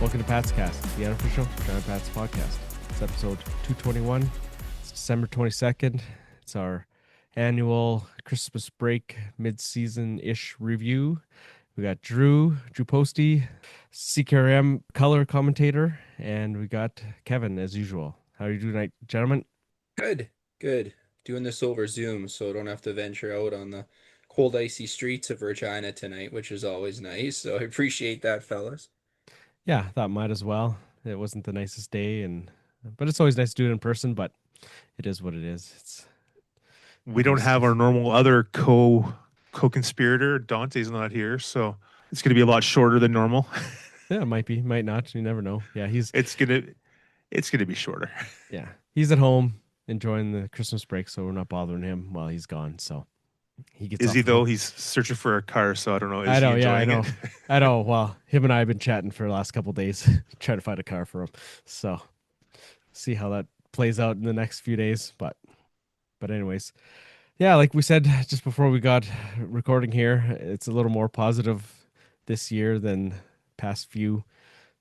Welcome to Pat's Cast, the unofficial Giant Pats podcast. It's episode 221. It's December 22nd. It's our annual Christmas break mid-season-ish review. We got Drew Postey, CKRM color commentator, and we got Kevin as usual. How are you doing tonight, gentlemen? Good, good. Doing this over Zoom, so I don't have to venture out on the cold, icy streets of Regina tonight, which is always nice. So I appreciate that, fellas. Yeah, thought might as well. It wasn't the nicest day, but it's always nice to do it in person. But it is what it is. We We'll don't just have our normal other co-conspirator. Dante's not here, so it's going to be a lot shorter than normal. Yeah, it might be, might not. You never know. Yeah, It's gonna be shorter. he's at home enjoying the Christmas break, so we're not bothering him while he's gone. So he gets Is off he the hook. though? He's searching for a car, so I don't know. I Is he know, yeah, I enjoying it? know, I know. Well, him and I have been chatting for the last couple of days, trying to find a car for him. So see how that plays out in the next few days. But anyways, yeah, like we said just before we got recording here, it's a little more positive this year than past few.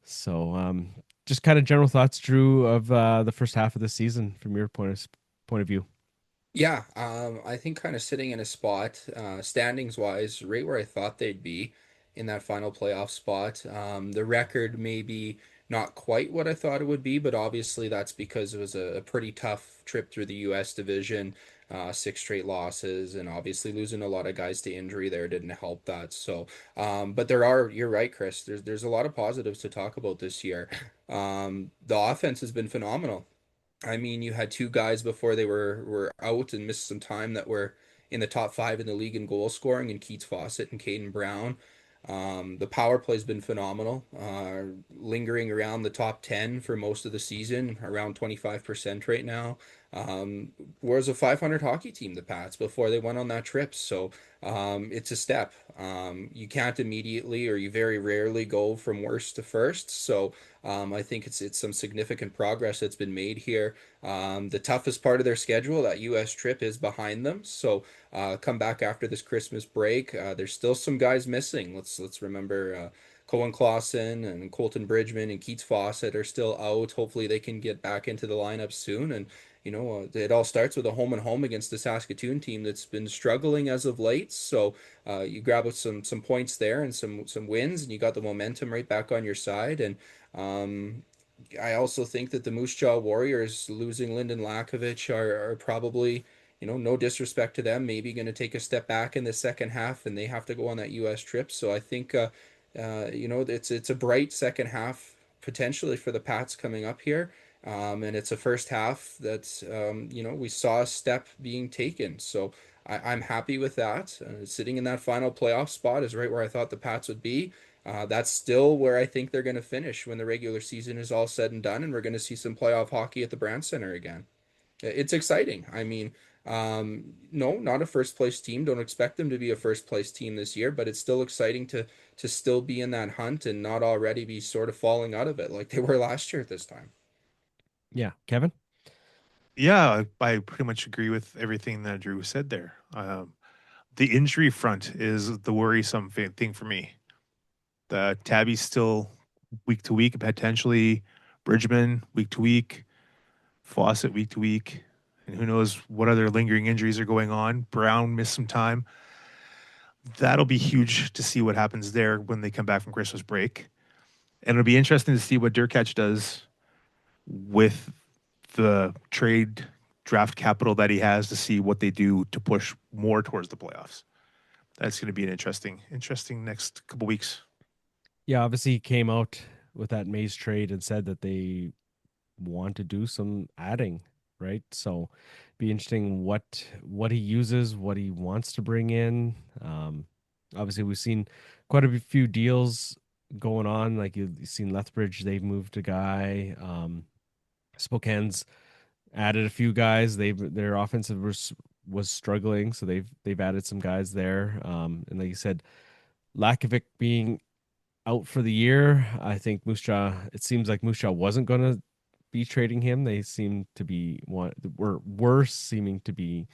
So just kind of general thoughts, Drew, of the first half of the season from your point of view. Yeah, I think kind of sitting in a spot, standings wise, right where I thought they'd be in that final playoff spot. The record maybe not quite what I thought it would be, but obviously that's because it was a pretty tough trip through the U.S. division, six straight losses, and obviously losing a lot of guys to injury there didn't help that. So, but you're right, Chris. There's a lot of positives to talk about this year. The offense has been phenomenal. I mean, you had two guys before they were out and missed some time that were in the top five in the league in goal scoring, and Keats Fawcett and Caden Brown. The power play's been phenomenal, lingering around the top 10 for most of the season, around 25% right now. Whereas a 500 hockey team, the Pats, before they went on that trip. So it's a step. You can't immediately, or you very rarely go from worst to first. So I think it's some significant progress that's been made here. The toughest part of their schedule, that U.S. trip, is behind them. So come back after this Christmas break. There's still some guys missing. Let's remember Cohen Clausen and Colton Bridgman and Keats Fawcett are still out. Hopefully they can get back into the lineup soon. And it all starts with a home and home against the Saskatoon team that's been struggling as of late. So you grab some points there and some wins, and you got the momentum right back on your side. And um, I also think that the Moose Jaw Warriors losing Lyndon Lakovich are probably, no disrespect to them, maybe going to take a step back in the second half, and they have to go on that U.S. trip. So I think, it's a bright second half potentially for the Pats coming up here. And it's a first half that, we saw a step being taken. So I'm happy with that. Sitting in that final playoff spot is right where I thought the Pats would be. That's still where I think they're going to finish when the regular season is all said and done, and we're going to see some playoff hockey at the Brand Center again. It's exciting. I mean, no, not a first place team. Don't expect them to be a first place team this year, but it's still exciting to still be in that hunt and not already be sort of falling out of it like they were last year at this time. Yeah, Kevin. Yeah, I pretty much agree with everything that Drew said there. The injury front is the worrisome thing for me. The Tabby's still week to week, potentially Bridgman week to week, Fawcett week to week, and who knows what other lingering injuries are going on. Brown missed some time. That'll be huge to see what happens there when they come back from Christmas break. And it'll be interesting to see what Durkach does with the trade draft capital that he has to see what they do to push more towards the playoffs. That's going to be an interesting next couple weeks. Yeah, obviously he came out with that Mays trade and said that they want to do some adding, right? So be interesting what he uses, what he wants to bring in. Obviously we've seen quite a few deals going on. Like you've seen Lethbridge, they've moved a guy. Spokane's added a few guys. Their offensive was struggling, so they've added some guys there. And like you said, Lakovic being out for the year, I think Moose Jaw. It seems like Moose Jaw wasn't going to be trading him. They seem to be were seeming to be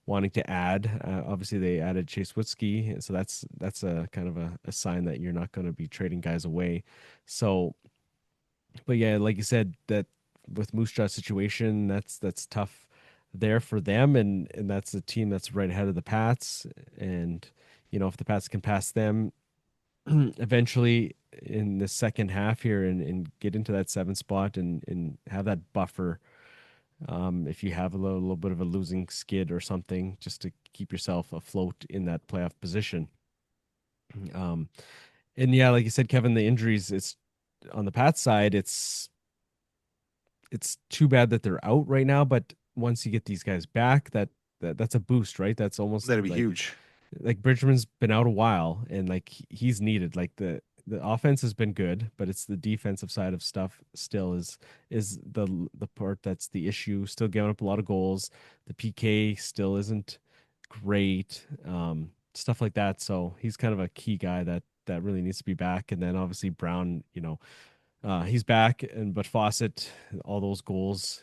wanting to add. Obviously, they added Chase Witzke, so that's a kind of a sign that you're not going to be trading guys away. So But yeah, like you said, that with Moose Jaw's situation, that's tough there for them, and that's a team that's right ahead of the Pats, and if the Pats can pass them eventually in the second half here and get into that seventh spot and have that buffer, if you have a little bit of a losing skid or something, just to keep yourself afloat in that playoff position. Um, and yeah, like you said, Kevin, the injuries, it's on the Pats side, it's too bad that they're out right now, but once you get these guys back, that's a boost, right? That's almost That'd be huge. like Bridgman's been out a while and like he's needed. Like the offense has been good, but it's the defensive side of stuff still is the part that's the issue. Still giving up a lot of goals. The PK still isn't great. Stuff like that. So he's kind of a key guy that really needs to be back. And then obviously Brown, he's back, and but Fawcett, all those goals,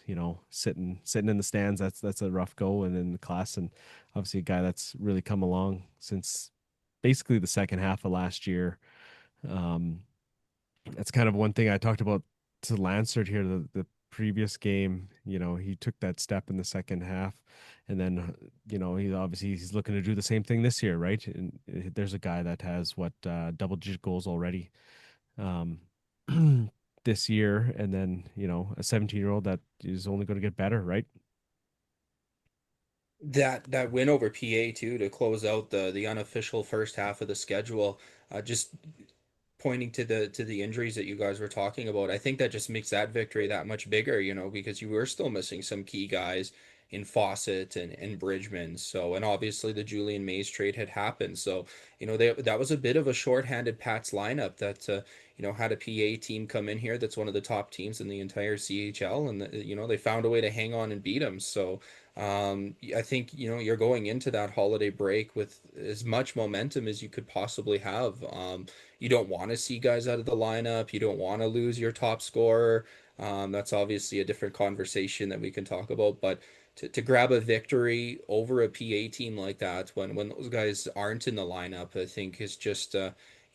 sitting in the stands. That's a rough go, and in the class, and obviously a guy that's really come along since basically the second half of last year. Um, that's kind of one thing I talked about to Lansard here. The previous game, he took that step in the second half, and then he's looking to do the same thing this year, right? And there's a guy that has what double digit goals already um, this year, and then a 17-year-old that is only going to get better, right? That win over PA too to close out the unofficial first half of the schedule, just pointing to the injuries that you guys were talking about, I think that just makes that victory that much bigger, because you were still missing some key guys in Fawcett and Bridgman. So, and obviously the Julian Mays trade had happened. So, that was a bit of a shorthanded Pats lineup that, had a PA team come in here that's one of the top teams in the entire CHL. And, they found a way to hang on and beat them. So, I think, you're going into that holiday break with as much momentum as you could possibly have. You don't want to see guys out of the lineup. You don't want to lose your top scorer. That's obviously a different conversation that we can talk about. But to grab a victory over a PA team like that when those guys aren't in the lineup, I think is just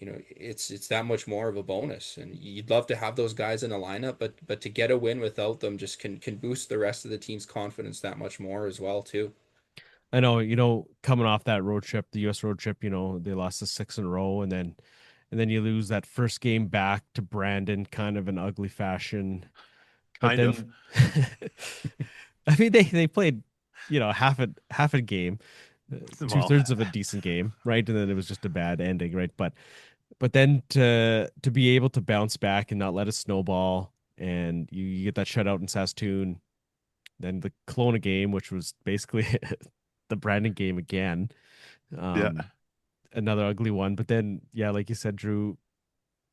it's that much more of a bonus. And you'd love to have those guys in the lineup, but to get a win without them just can boost the rest of the team's confidence that much more as well too. I know, coming off that road trip, the U.S. road trip, they lost the six in a row, and then you lose that first game back to Brandon, kind of an ugly fashion. But Kind of. then, I mean, they played, half a game, two Well, thirds of a decent game, right? And then it was just a bad ending, right? But then to be able to bounce back and not let it snowball, and you get that shutout in Saskatoon, then the Kelowna game, which was basically the Brandon game again, yeah. um, another ugly one. But then, yeah, like you said, Drew,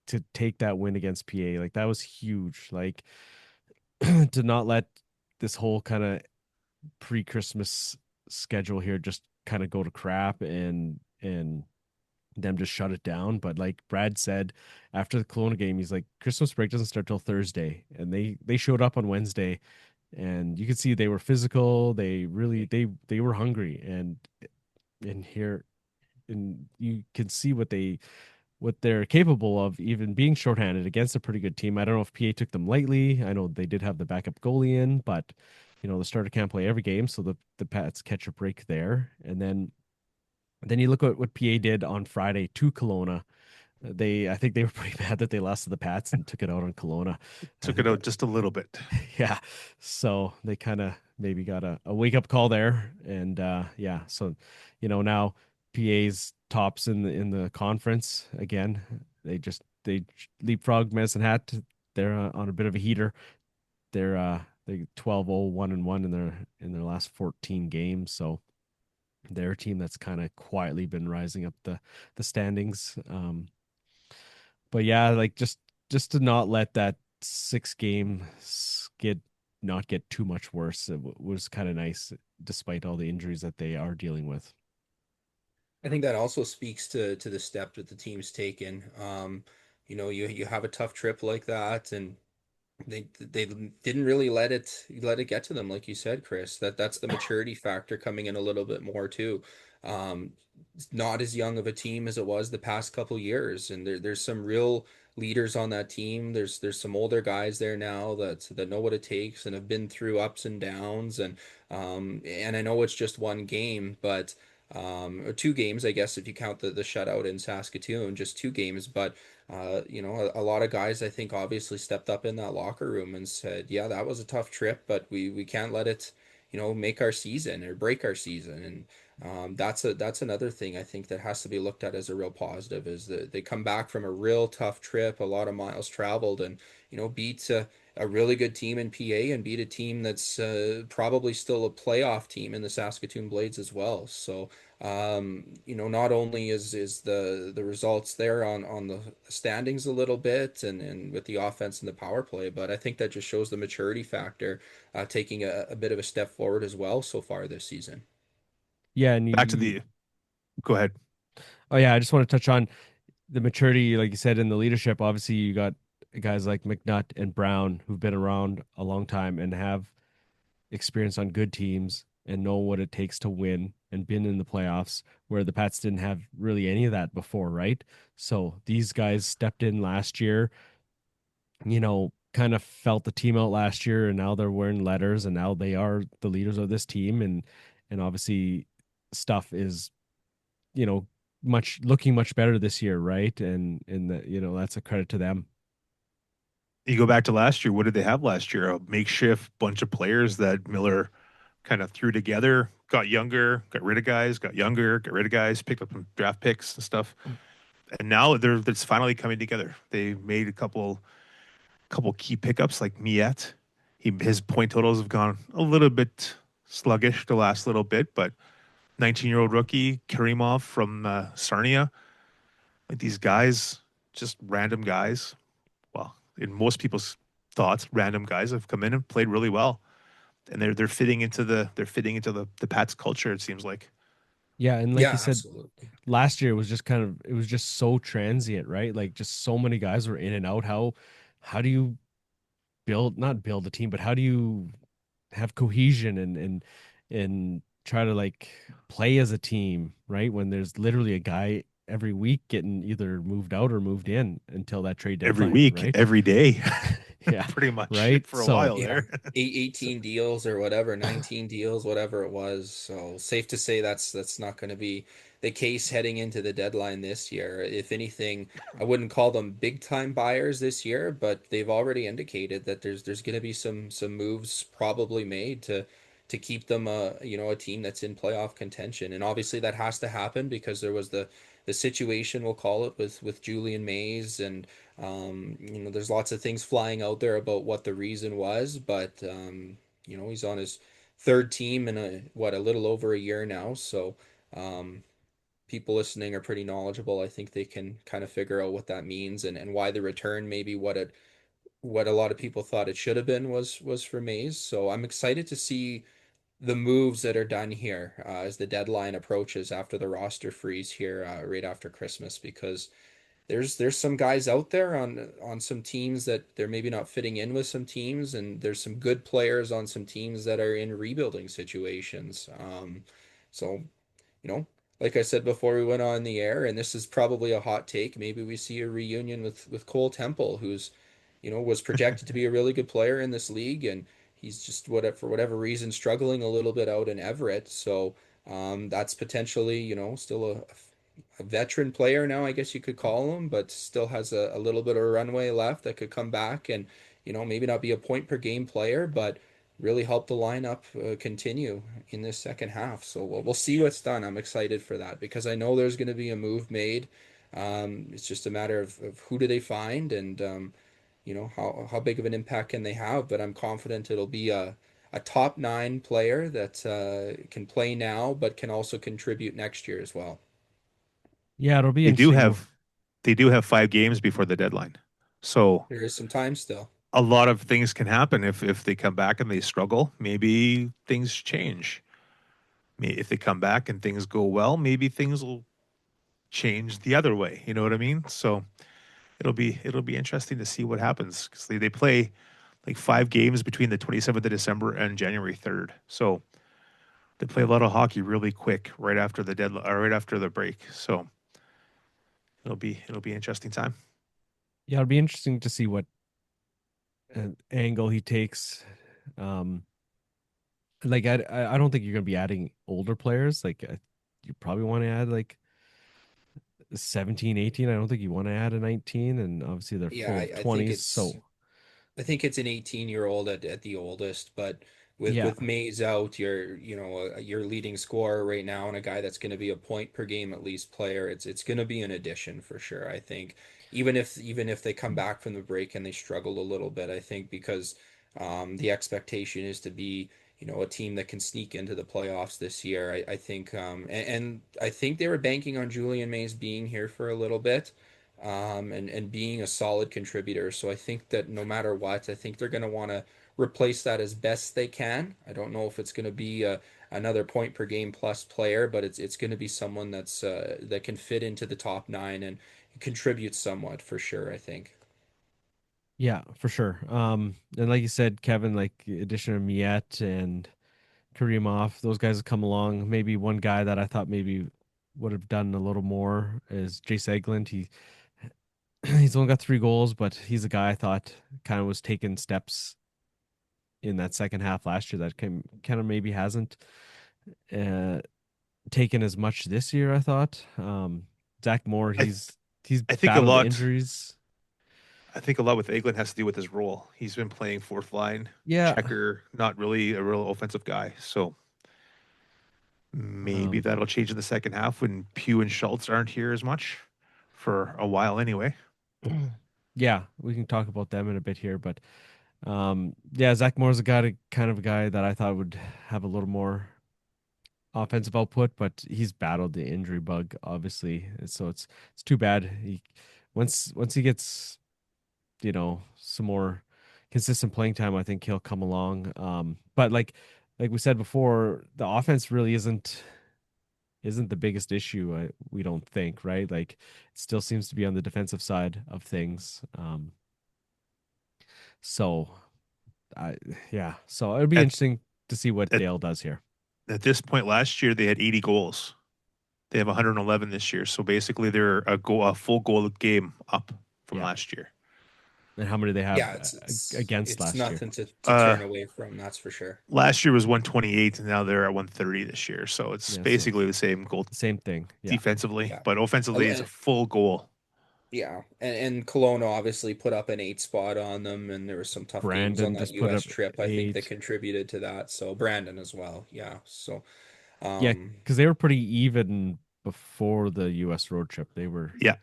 to take that win against PA, like that was huge. Like to not let this whole kind of pre-Christmas schedule here just kind of go to crap and them just shut it down. But like Brad said after the Kelowna game, he's like, Christmas break doesn't start till Thursday, and they showed up on Wednesday, and you could see they were physical. They really they were hungry, and here and you can see what they're capable of, even being shorthanded against a pretty good team. I don't know if PA took them lightly. I know they did have the backup goalie in, but the starter can't play every game, so the Pats catch a break there, and then you look at what PA did on Friday to Kelowna. I think they were pretty mad that they lost to the Pats and took it out on Kelowna. I Took it think out just a little bit. yeah. So they kind of maybe got a wake up call there. And yeah, so now PA's tops in the conference again. They leapfrog Medicine Hat. They're on a bit of a heater. They 12-0-1-1 in their last 14 games. So they're a team that's kind of quietly been rising up the standings. But yeah, like just to not let that 6 game skid not get too much worse, was kind of nice, despite all the injuries that they are dealing with. I think that also speaks to the step that the team's taken. You have a tough trip like that, and they didn't really let it get to them, like you said, Chris. That's the maturity factor coming in a little bit more too. It's not as young of a team as it was the past couple years, and there's some real leaders on that team. There's some older guys there now that know what it takes and have been through ups and downs. And I know it's just one game, but or two games, I guess, if you count the shutout in Saskatoon, just two games. But a lot of guys, I think, obviously stepped up in that locker room and said, "Yeah, that was a tough trip, but we can't let it, make our season or break our season." And that's another thing I think that has to be looked at as a real positive is that they come back from a real tough trip, a lot of miles traveled, and beat a really good team in PA and beat a team that's probably still a playoff team in the Saskatoon Blades as well. So not only is the results there on the standings a little bit and with the offense and the power play, but I think that just shows the maturity factor, taking a bit of a step forward as well so far this season. Yeah, and Back to you the go ahead. oh yeah, I just want to touch on the maturity, like you said, in the leadership. Obviously, you got guys like McNutt and Brown who've been around a long time and have experience on good teams and know what it takes to win and been in the playoffs where the Pats didn't have really any of that before, right? So these guys stepped in last year, kind of felt the team out last year, and now they're wearing letters and now they are the leaders of this team. And obviously stuff is, you know, much looking much better this year, right? And that, that's a credit to them. You go back to last year. What did they have last year? A makeshift bunch of players that Miller kind of threw together, got younger, got rid of guys, got younger, got rid of guys, picked up some draft picks and stuff. And now it's finally coming together. They made a couple key pickups like Miette. His point totals have gone a little bit sluggish the last little bit, but 19-year-old rookie Karimov from Sarnia, like these guys, just random guys. Well, in most people's thoughts, random guys have come in and played really well, and they're fitting into the Pats culture. It seems like Yeah, and like you Yeah, said, absolutely. last year was just it was just so transient, right? Like just so many guys were in and out. How do you not build a team, but how do you have cohesion and try to like play as a team, right? When there's literally a guy every week getting either moved out or moved in until that trade every deadline, week, right? every day, Yeah, pretty much right. for a while Yeah, there. 18 deals or whatever, 19 deals, whatever it was. So safe to say that's not going to be the case heading into the deadline this year. If anything, I wouldn't call them big time buyers this year, but they've already indicated that there's going to be some moves probably made to keep them a team that's in playoff contention. And obviously that has to happen because there was the situation, we'll call it, with Julian Mays. And there's lots of things flying out there about what the reason was, but he's on his third team in a little over a year now. So um, people listening are pretty knowledgeable. I think they can kind of figure out what that means and why the return maybe what a lot of people thought it should have been was for Mays. So I'm excited to see the moves that are done here as the deadline approaches after the roster freeze here right after Christmas, because there's some guys out there on some teams that they're maybe not fitting in with some teams, and there's some good players on some teams that are in rebuilding situations. So you know, like I said before we went on the air, and this is probably a hot take, maybe we see a reunion with Cole Temple, who's was projected to be a really good player in this league, and he's just for whatever reason struggling a little bit out in Everett. So that's potentially still a veteran player now, I guess you could call him, but still has a little bit of runway left that could come back and maybe not be a point per game player, but really help the lineup continue in this second half. So we'll see what's done. I'm excited for that because I know there's going to be a move made. It's just a matter of who do they find and how big of an impact can they have. But I'm confident it'll be a top nine player that can play now, but can also contribute next year as well. Yeah, it'll be They do interesting. have they do have 5 games before the deadline, so There is some time still. a lot of things can happen if they come back and they struggle. Maybe things change. If they come back and things go well, maybe things will change the other way. You know what I mean? So it'll be interesting to see what happens because they play like 5 games between the 27th of December and January 3rd. So they play a lot of hockey really quick right after the deadline or right after the break. So it'll be interesting time. Yeah, it'll be interesting to see what angle he takes. Um, like I don't think you're gonna be adding older players. Like you probably want to add like 17, 18. I don't think you want to add a 19, and obviously they're Yeah, full of I think 20s. it's So I think it's an 18-year-old at the oldest, but with yeah, Mays out, your leading scorer right now and a guy that's going to be a point per game at least player. It's going to be an addition for sure. I think even if they come back from the break and they struggle a little bit, I think because the expectation is to be a team that can sneak into the playoffs this year. I think and I think they were banking on Julian Mays being here for a little bit and being a solid contributor. So I think that no matter what, I think they're going to want to replace that as best they can. I don't know if it's going to be another point per game plus player, but it's going to be someone that can fit into the top nine and contribute somewhat for sure. I think. yeah, for sure. And like you said, Kevin, like addition of Miet and Karimov, those guys have come along. Maybe one guy that I thought maybe would have done a little more is Jace Eglund. He's only got 3 goals, but he's a guy I thought kind of was taking steps in that second half last year that kind of maybe hasn't uh, taken as much this year. I thought Zach Moore, I he's I think a battled lot. injuries. I think a lot with Eglin has to do with his role. He's been playing fourth line, Yeah, checker, not really a real offensive guy. So maybe um, that'll change in the second half when Pugh and Schultz aren't here as much for a while anyway. yeah, we can talk about them in a bit here, but yeah, Zach Moore's a guy, kind of a guy that I thought would have a little more offensive output, but he's battled the injury bug, obviously. And so it's too bad. Once he gets some more consistent playing time, I think he'll come along. But like we said before, the offense really isn't the biggest issue. We don't think, right? Like it still seems to be on the defensive side of things. So I yeah, so it'll be At, interesting to see what at Dale does here. at this point last year, they had 80 goals. They have 111 this year. So basically, they're a full goal a game up from Yeah, last year. and how many they have Yeah, it's against it's last year? nothing to Uh, turn away from. That's for sure. Last year was 128, and now they're at 130 this year. So it's Yeah, so basically the same goal same thing. Yeah. defensively, Yeah. but offensively, it's a And, full goal. yeah, and Kelowna obviously put up an 8 spot on them, and there were some tough games on Brandon that just put U.S. up trip. I think that 8. contributed to that. So Brandon as well, yeah. So Yeah, um, because they were pretty even before the U.S. road trip. Yeah,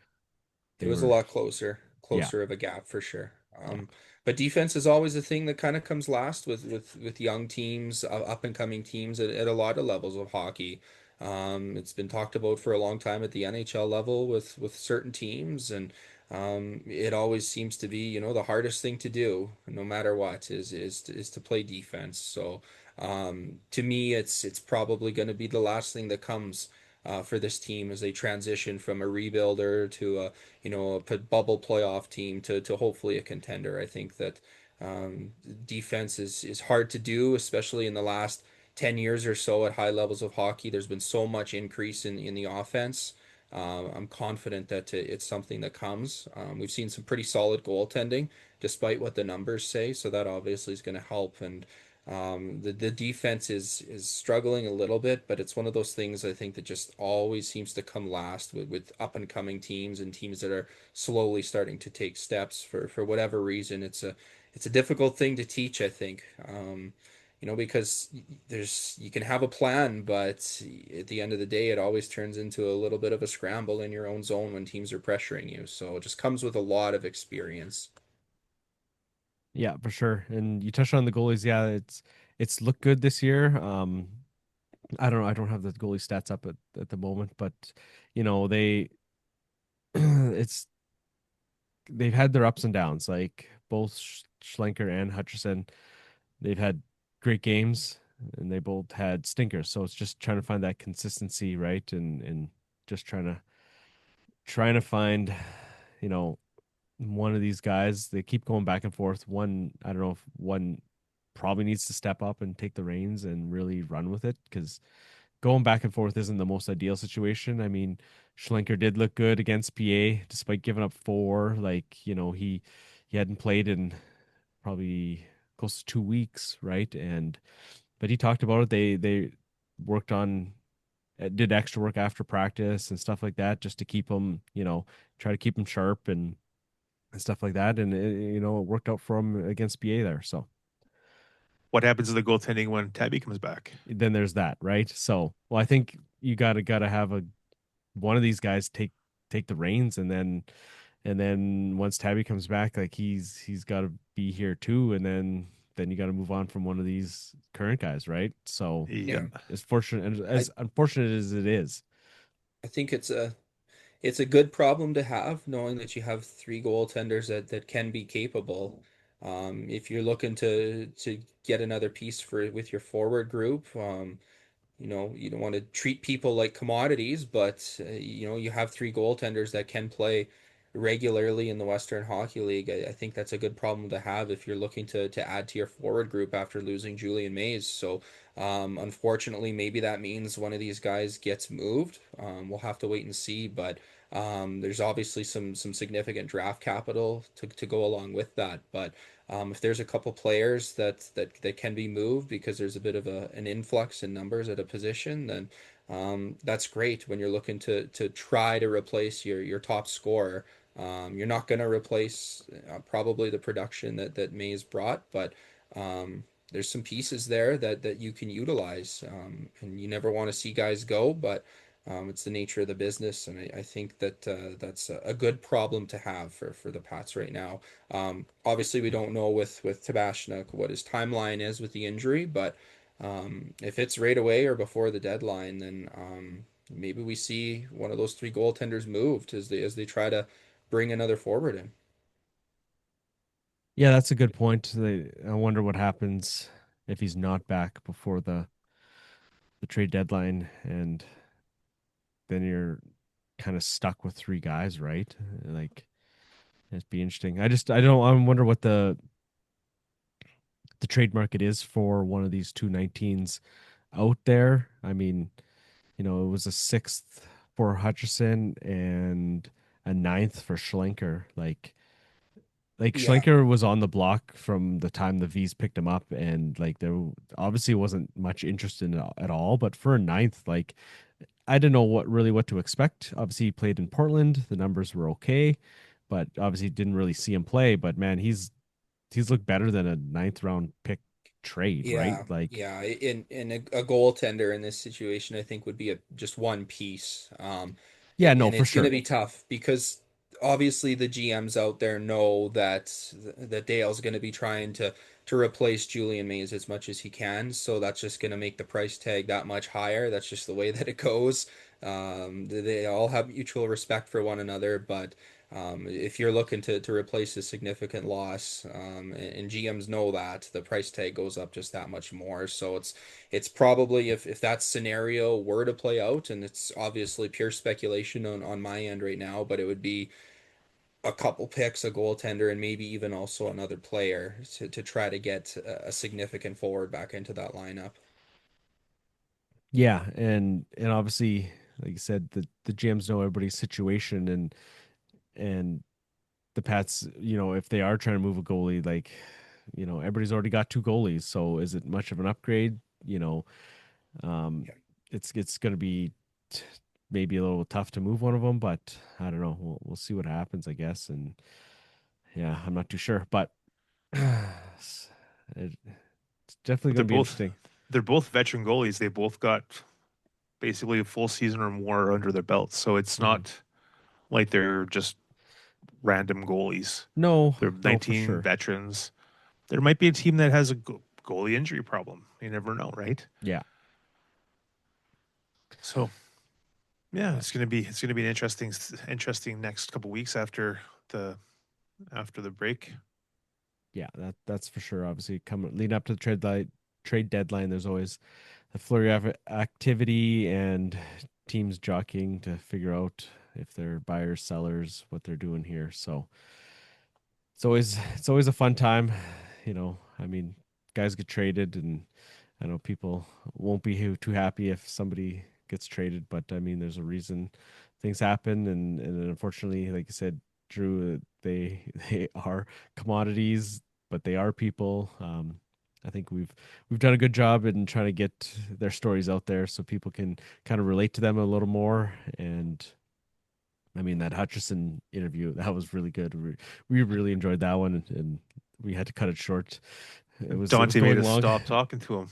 it They was a were lot closer, yeah, closer of a gap for sure. yeah, But defense is always a thing that kind of comes last with young teams, up and coming teams at a lot of levels of hockey. It's been talked about for a long time at the NHL level with certain teams, and it always seems to be the hardest thing to do, no matter what, is to play defense. So to me, it's probably going to be the last thing that comes. For this team as they transition from a rebuilder to a bubble playoff team to hopefully a contender. I think that defense is hard to do, especially in the last 10 years or so at high levels of hockey. There's been so much increase in the offense. I'm confident that it's something that comes. We've seen some pretty solid goaltending, despite what the numbers say. So that obviously is going to help. And the defense is struggling a little bit, but it's one of those things I think that just always seems to come last with up and coming teams and teams that are slowly starting to take steps for whatever reason. It's a difficult thing to teach, I think. Because you can have a plan, but at the end of the day, it always turns into a little bit of a scramble in your own zone when teams are pressuring you. So it just comes with a lot of experience. yeah, for sure. And you touched on the goalies. Yeah, it's looked good this year. I don't know. I don't have the goalie stats up at the moment, but they it's they've had their ups and downs. Like both Schlenker and Hutcherson, they've had great games, and they both had stinkers. So it's just trying to find that consistency, right? And just trying to find, you know, one of these guys. They keep going back and forth. One, I don't know if one probably needs to step up and take the reins and really run with it because going back and forth isn't the most ideal situation. I mean, Schlenker did look good against PA despite giving up four. Like, he hadn't played in probably close to 2 weeks, right? And but he talked about it. They worked on did extra work after practice and stuff like that just to keep him, try to keep him sharp and stuff like that. And it worked out for him against BA there. So What happens to the goaltending when Tabby comes back? then there's that, right? So, well, I think you gotta have one of these guys take the reins, and then once Tabby comes back, like he's got to be here too, and then you got to move on from one of these current guys, right? So Yeah. Yeah. as fortunate and I as unfortunate as it is, I think it's a good problem to have, knowing that you have three goaltenders that can be capable. If you're looking to get another piece for with your forward group, you don't want to treat people like commodities, but you have three goaltenders that can play regularly in the Western Hockey League. I think that's a good problem to have if you're looking to add to your forward group after losing Julian Mays. So, unfortunately, maybe that means one of these guys gets moved. We'll have to wait and see, but there's obviously some significant draft capital to go along with that. But if there's a couple players that can be moved because there's a bit of an influx in numbers at a position, then that's great when you're looking to try to replace your top scorer. You're not going to replace probably the production that Mays brought, but there's some pieces there that you can utilize. And you never want to see guys go, but it's the nature of the business, and I think that that's a good problem to have for the Pats right now. Obviously, we don't know with Tabashnik what his timeline is with the injury, but if it's right away or before the deadline, then maybe we see one of those three goaltenders moved as they try to bring another forward in. yeah, that's a good point. I wonder what happens if he's not back before the trade deadline, and then you're kind of stuck with three guys, right? Like it'd be interesting. I wonder what the trade market is for one of these 219s out there. I mean, it was a sixth for Hutcherson and a ninth for Schlenker. Like Yeah, Schlenker was on the block from the time the V's picked him up, and like there obviously wasn't much interest in it at all. But for a ninth, like I didn't know what to expect. Obviously, he played in Portland. The numbers were okay, but obviously didn't really see him play. But man, he's looked better than a ninth round pick trade, right? yeah, Like, yeah. In a goaltender in this situation, I think would be just one piece. yeah, no, And for it's going to sure. be tough because obviously the GMs out there know that Dale's going to be trying to replace Julian Mays as much as he can. So that's just going to make the price tag that much higher. That's just the way that it goes. They all have mutual respect for one another, but if you're looking to replace a significant loss, and GMs know that, the price tag goes up just that much more. So it's probably if that scenario were to play out, and it's obviously pure speculation on my end right now, but it would be a couple picks, a goaltender, and maybe even also another player to try to get a significant forward back into that lineup. Yeah, and obviously, like you said, the GMs know everybody's situation, and the Pats, if they are trying to move a goalie, like, everybody's already got two goalies, so is it much of an upgrade? Um, Yeah. it's going to be t- maybe a little tough to move one of them, but I don't know. We'll see what happens, I guess. And yeah, I'm not too sure, but it's definitely But going to be interesting. they're both veteran goalies. They both got basically a full season or more under their belts. So it's Mhm. not like they're just random goalies. No, They're no, for 19 sure. veterans. There might be a team that has a goalie injury problem. You never know, right? Yeah, So yeah, but it's gonna be an interesting next couple weeks the after the break. yeah, that's for sure. Obviously, coming leading up to the trade deadline, there's always a flurry of activity and teams jockeying to figure out if they're buyers, sellers, what they're doing here. So it's always a fun time. I mean, guys get traded, and I know people won't be too happy if somebody gets traded, but I mean, there's a reason things happen, and unfortunately, like you said, Drew, they are commodities, but they are people. I think we've done a good job in trying to get their stories out there so people can kind of relate to them a little more. And I mean, that Hutcherson interview, that was really good. We really enjoyed that one, and we had to cut it short. It was Dante made going us long. stop talking to him.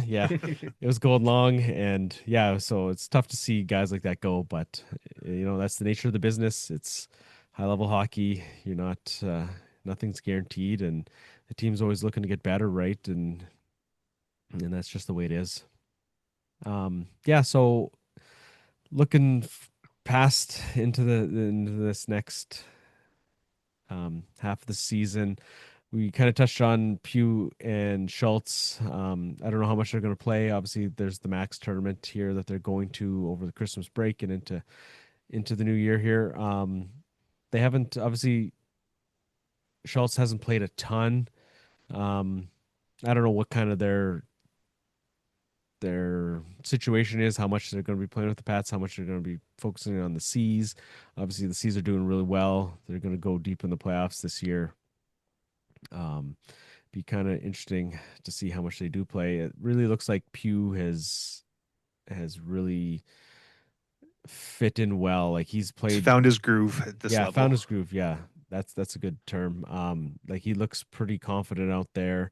Yeah, it was going long, and yeah, so it's tough to see guys like that go, but that's the nature of the business. It's high level hockey. You're not nothing's guaranteed, and the team's always looking to get better, right? And that's just the way it is. Yeah, so looking past into this next half of the season. We kind of touched on Pugh and Schultz. I don't know how much they're going to play. Obviously, there's the Max tournament here that they're going to over the Christmas break and into the new year here. They haven't obviously Schultz hasn't played a ton. Um, I don't know what kind of their situation is, how much they're going to be playing with the Pats, how much they're going to be focusing on the C's. Obviously, the C's are doing really well. They're going to go deep in the playoffs this year. Um, be kind of interesting to see how much they do play. It really looks like Pugh has really fit in well. Like he's He's played, found his groove at this yeah, found level. his groove. Yeah, that's a good term. Like he looks pretty confident out there.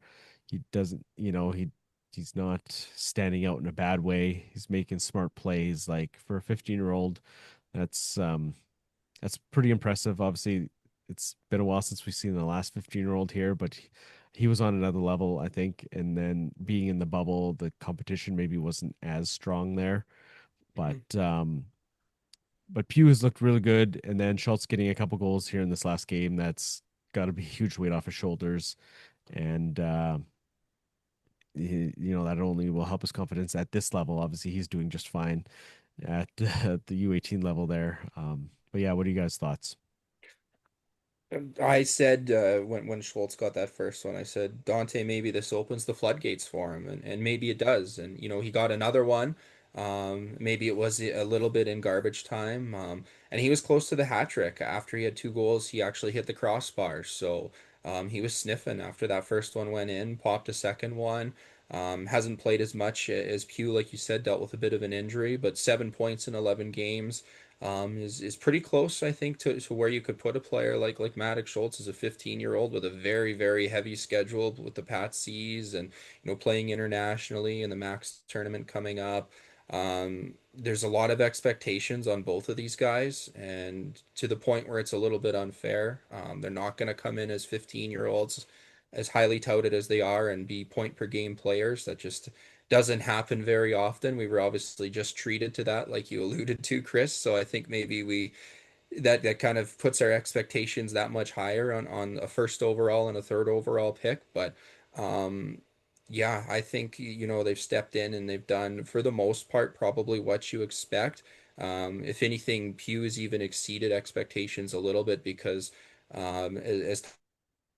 He doesn't, he's not standing out in a bad way. He's making smart plays. Like for a 15-year-old, that's um that's pretty impressive. Obviously, it's been a while since we've seen the last 15-year-old here, but he was on another level, I think. And then being in the bubble, the competition maybe wasn't as strong there. But Mhm. but Pugh has looked really good, and then Schultz getting a couple goals here in this last game. That's got to be a huge weight off his shoulders, and that only will help his confidence at this level. Obviously, he's doing just fine at the U18 level there. But yeah, what are you guys' thoughts? I said when Schultz got that first one, I said Dante, maybe this opens the floodgates for him, and maybe it does. And he got another one. Maybe it was a little bit in garbage time, and he was close to the hat trick. After he had two goals, he actually hit the crossbar. So he was sniffing after that first one went in. Popped a second one. Hasn't played as much as Pugh, like you said, dealt with a bit of an injury, but 7 points in 11 games is pretty close, I think, to where you could put a player like Maddox Schultz as a 15-year-old with a very, very heavy schedule with the Pat C's and playing internationally and the Max tournament coming up. There's a lot of expectations on both of these guys, and to the point where it's a little bit unfair. They're not going to come in as 15-year-olds, as highly touted as they are, and be point per game players. That just doesn't happen very often. We were obviously just treated to that, like you alluded to, Chris. So I think maybe we that kind of puts our expectations that much higher on a first overall and a third overall pick. But um, yeah, I think they've stepped in and they've done for the most part probably what you expect. If anything, Pew has even exceeded expectations a little bit because as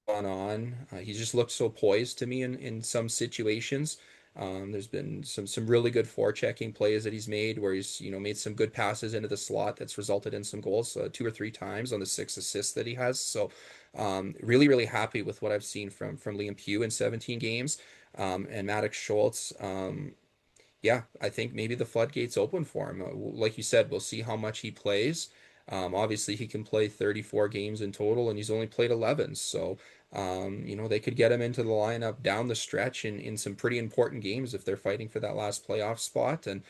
gone on. He just looked so poised to me in some situations. There's been some really good forechecking plays that he's made where he's made some good passes into the slot that's resulted in some goals two or three times on the 6 assists that he has. So really really happy with what I've seen from Liam Pugh in 17 games and Maddox Schultz. Yeah, I think maybe the floodgates open for him. Like you said, we'll see how much he plays. Obviously, he can play 34 games in total, and he's only played 11. So, they could get him into the lineup down the stretch in some pretty important games if they're fighting for that last playoff spot. And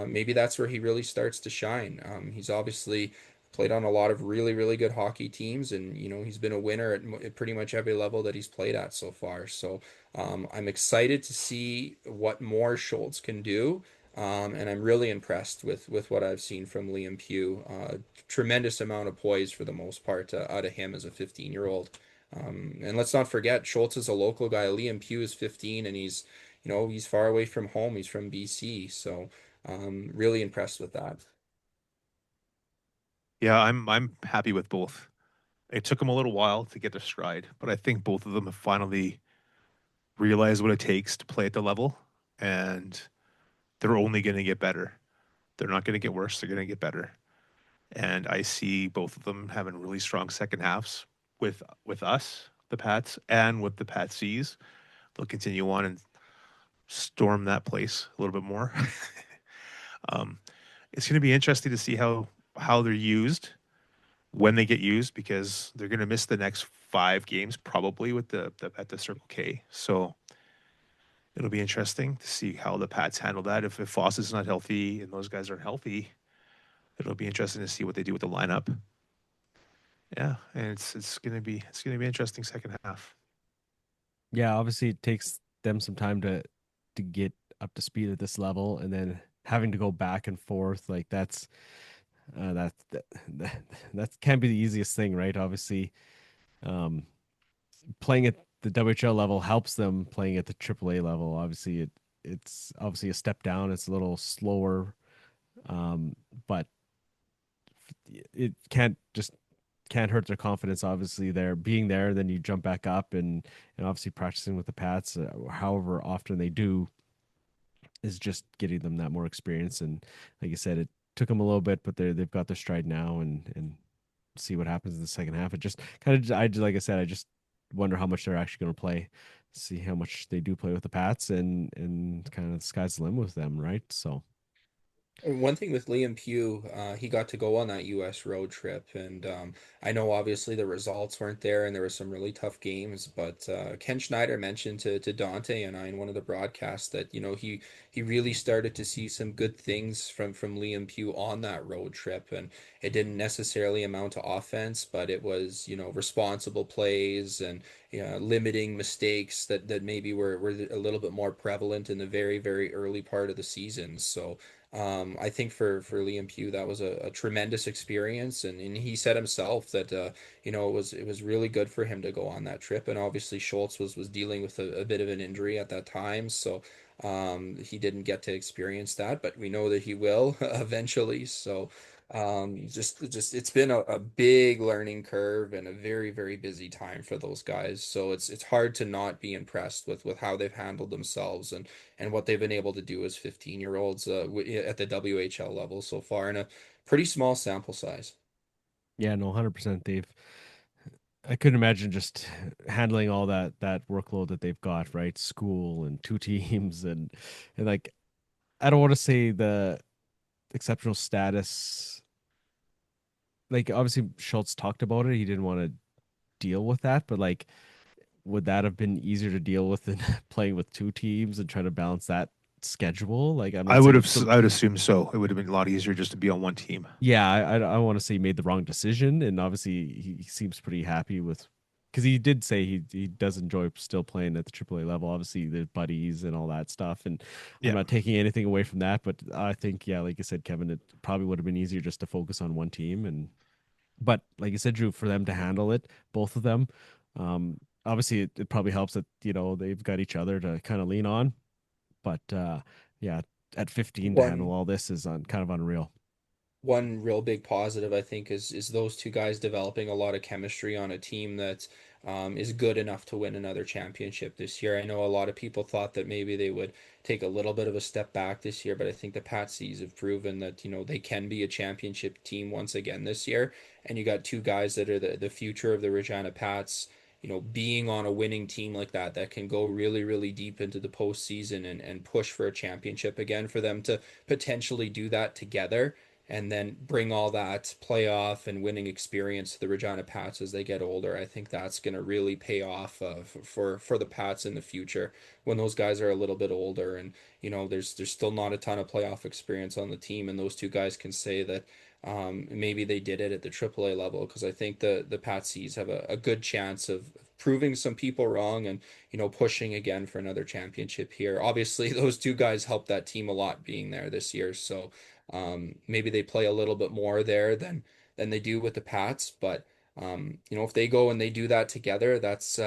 maybe that's where he really starts to shine. He's obviously played on a lot of really, really good hockey teams, and, he's been a winner at pretty much every level that he's played at so far. So, I'm excited to see what more Schultz can do. And I'm really impressed with what I've seen from Liam Pugh. Tremendous amount of poise for the most part out of him as a 15-year-old. And let's not forget, Schultz is a local guy. Liam Pugh is 15, and he's far away from home. He's from BC, so really impressed with that. Yeah, I'm happy with both. It took them a little while to get their stride, but I think both of them have finally realized what it takes to play at the level, and they're only going to get better. They're not going to get worse. They're going to get better. and I see both of them having really strong second halves with us, the Pats, and with the Patsies. They'll continue on and storm that place a little bit more. um, it's going to be interesting to see how they're used when they get used because they're going to miss the next 5 games probably with the at the Circle K. So it'll be interesting to see how the Pats handle that. If Foss is not healthy and those guys aren't healthy, it'll be interesting to see what they do with the lineup. Yeah, and it's gonna be interesting second half. Yeah, obviously it takes them some time to get up to speed at this level, and then having to go back and forth like that that can be the easiest thing, right? Obviously, um, playing at the WHL level helps them playing at the AAA level. Obviously, it's obviously a step down. It's a little slower, but it can't hurt their confidence. Obviously, they're being there, then you jump back up and obviously practicing with the Pats, however often they do, is just getting them that more experience. And like you said, it took them a little bit, but they've got their stride now, and see what happens in the second half. It just kind of, like I said, I just wonder how much they're actually going to play, see how much they do play with the Pats, and kind of the sky's the limit with them, right? So And one thing with Liam Pugh, he got to go on that U.S. road trip, and I know obviously the results weren't there, and there were some really tough games. But Ken Schneider mentioned to Dante and I in one of the broadcasts that he really started to see some good things from Liam Pugh on that road trip, and it didn't necessarily amount to offense, but it was responsible plays and limiting mistakes that maybe were a little bit more prevalent in the very very early part of the season. So. I think for Liam Pugh that was a tremendous experience, and he said himself that it was really good for him to go on that trip, and obviously Schultz was dealing with a bit of an injury at that time, so he didn't get to experience that, but we know that he will eventually. So just it's been a big learning curve and a very very busy time for those guys. So it's hard to not be impressed with how they've handled themselves and what they've been able to do as 15-year-olds at the WHL level so far in a pretty small sample size. yeah, no, 100%. I couldn't imagine just handling all that workload that they've got, right? School and two teams, and like, I don't want to say the exceptional status. Like, obviously Schultz talked about it. He didn't want to deal with that, but like, would that have been easier to deal with than playing with two teams and trying to balance that schedule? Like, I'm I not would saying have it's the, I would assume so. It would have been a lot easier just to be on one team. yeah, I want to say he made the wrong decision, and obviously he seems pretty happy with, because he did say he does enjoy still playing at the AAA level. Obviously, the buddies and all that stuff, and I'm Yeah, not taking anything away from that, but I think, yeah, like you said, Kevin, it probably would have been easier just to focus on one team, and but like you said, Drew, for them to handle it, both of them, obviously it probably helps that they've got each other to kind of lean on, but yeah, at 15 to handle One all this is kind of unreal. one real big positive I think is those two guys developing a lot of chemistry on a team that is good enough to win another championship this year. I know a lot of people thought that maybe they would take a little bit of a step back this year, but I think the Patsies have proven that they can be a championship team once again this year. And you got two guys that are the future of the Regina Pats. Being on a winning team like that can go really, really deep into the postseason and push for a championship again, for them to potentially do that together and then bring all that playoff and winning experience to the Regina Pats as they get older. I think that's going to really pay off for the Pats in the future when those guys are a little bit older, and there's still not a ton of playoff experience on the team, and those two guys can say that maybe they did it at the AAA level, because I think the Patsies have a good chance of proving some people wrong and pushing again for another championship here. Obviously, those two guys helped that team a lot being there this year, so maybe they play a little bit more there than they do with the Pats, but if they go and they do that together, that's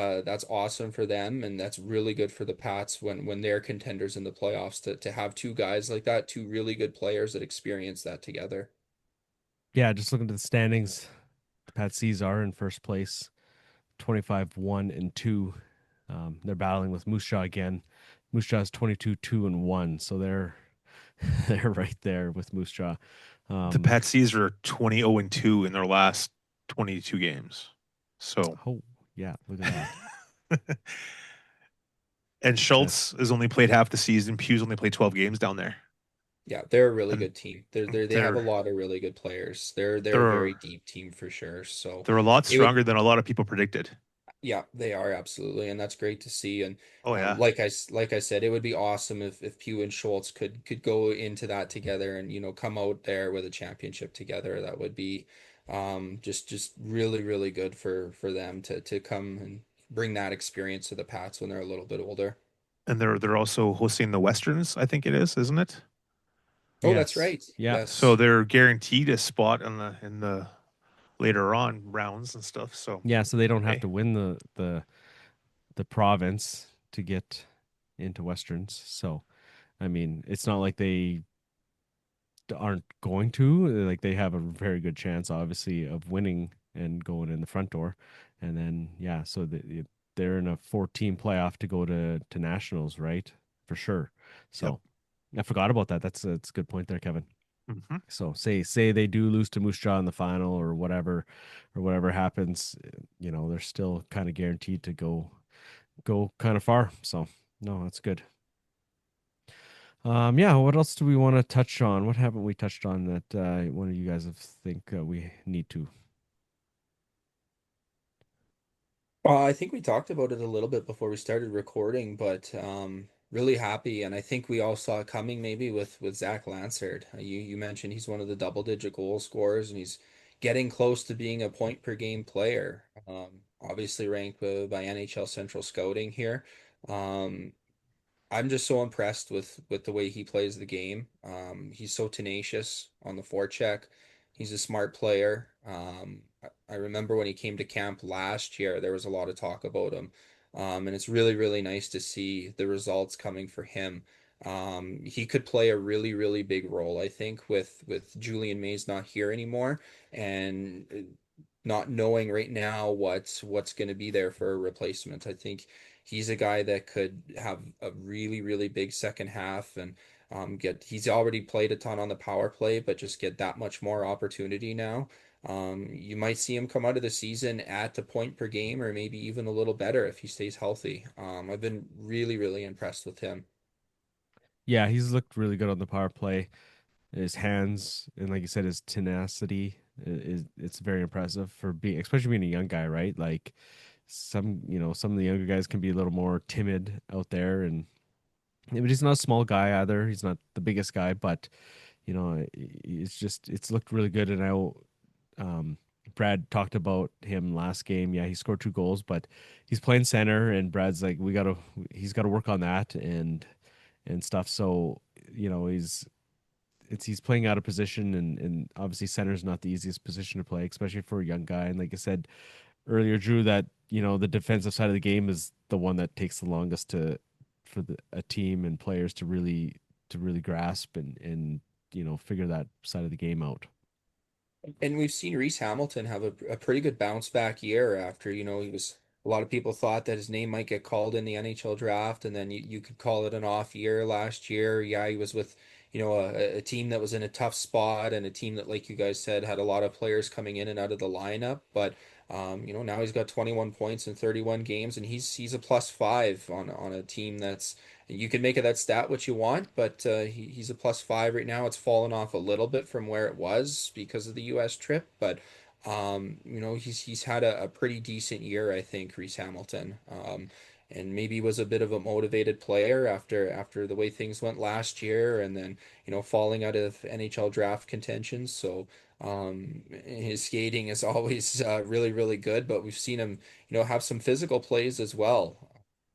awesome for them, and that's really good for the Pats when they're contenders in the playoffs to have two guys like that, two really good players that experience that together. Yeah, just looking at the standings, the Patsies are in first place, 25-1-2. They're battling with Moose Jaw again. Moose Jaw is 22-2-1, so they're they're right there with Moose Jaw. The Um, Patsies are 20-2 in their last 22 games. So, oh yeah, look at that. and Success. Schultz has only played half the season. Pugh's only played 12 games down there. Yeah, they're a really And good team. They have a they're lot of really good players. They're a they're very deep team for sure. So they're a lot it would stronger than a lot of people predicted. yeah, they are absolutely, and that's great to see. And Oh yeah. like I said, it would be awesome if Pugh and Schultz could go into that together and come out there with a championship together. That would be just really really good for them to come and bring that experience to the Pats when they're a little bit older. And they're also hosting the Westerns, I think it is, isn't it? Oh, that's Yes. right. Yeah. So Yes. they're guaranteed a spot in the later on rounds and stuff. So Yeah. So they don't have hey, to win the province to get into Westerns. So I mean, it's not like they aren't going to. Like they have a very good chance, obviously, of winning and going in the front door. And then yeah, so they're in a 14 playoff to go to nationals, right? For sure. yep. So I forgot about that. That's a good point there, Kevin. Hmm. So say they do lose to Moose Jaw in the final or whatever happens, they're still kind of guaranteed to go kind of far. So no, that's good. Yeah, what else do we want to touch on? What haven't we touched on that one of you guys have think we need to? I think we talked about it a little bit before we started recording, but really happy, and I think we all saw it coming maybe with Zach Lansard. You mentioned he's one of the double-digit goal scorers, and he's getting close to being a point per game player. Obviously ranked by NHL Central Scouting here. Um, I'm just so impressed with the way he plays the game. He's so tenacious on the forecheck. He's a smart player. I remember when he came to camp last year, there was a lot of talk about him. And it's really, really nice to see the results coming for him. He could play a really, really big role, I think, with Julian Mays not here anymore and not knowing right now what's going to be there for a replacement. I think he's a guy that could have a really, really big second half and he's already played a ton on the power play, but just get that much more opportunity now. You might see him come out of the season at the point per game or maybe even a little better if he stays healthy. I've been really, really impressed with him. Yeah, he's looked really good on the power play. His hands and like you said, his tenacity is it's very impressive for being, especially being a young guy, right? Like some of the younger guys can be a little more timid out there, and but he's not a small guy either. He's not the biggest guy, but it's looked really good. And um, Brad talked about him last game. Yeah, he scored 2 goals, but he's playing center, and Brad's like, he's got to work on that and stuff. So he's playing out of position, and obviously center is not the easiest position to play, especially for a young guy. And like I said earlier, Drew, that the defensive side of the game is the one that takes the longest for a team and players to really grasp and figure that side of the game out. And we've seen Reese Hamilton have a pretty good bounce back year after, he was a lot of people thought that his name might get called in the NHL draft, and then you could call it an off year last year. Yeah, he was with, a team that was in a tough spot and a team that, like you guys said, had a lot of players coming in and out of the lineup. But now he's got 21 points in 31 games, and he's a +5 on a team that's you can make of that stat what you want, but he's a +5 right now. It's fallen off a little bit from where it was because of the U.S. trip, but he's had a pretty decent year, I think, Reese Hamilton. And maybe was a bit of a motivated player after the way things went last year, and then falling out of NHL draft contention. So his skating is always really really good, but we've seen him have some physical plays as well.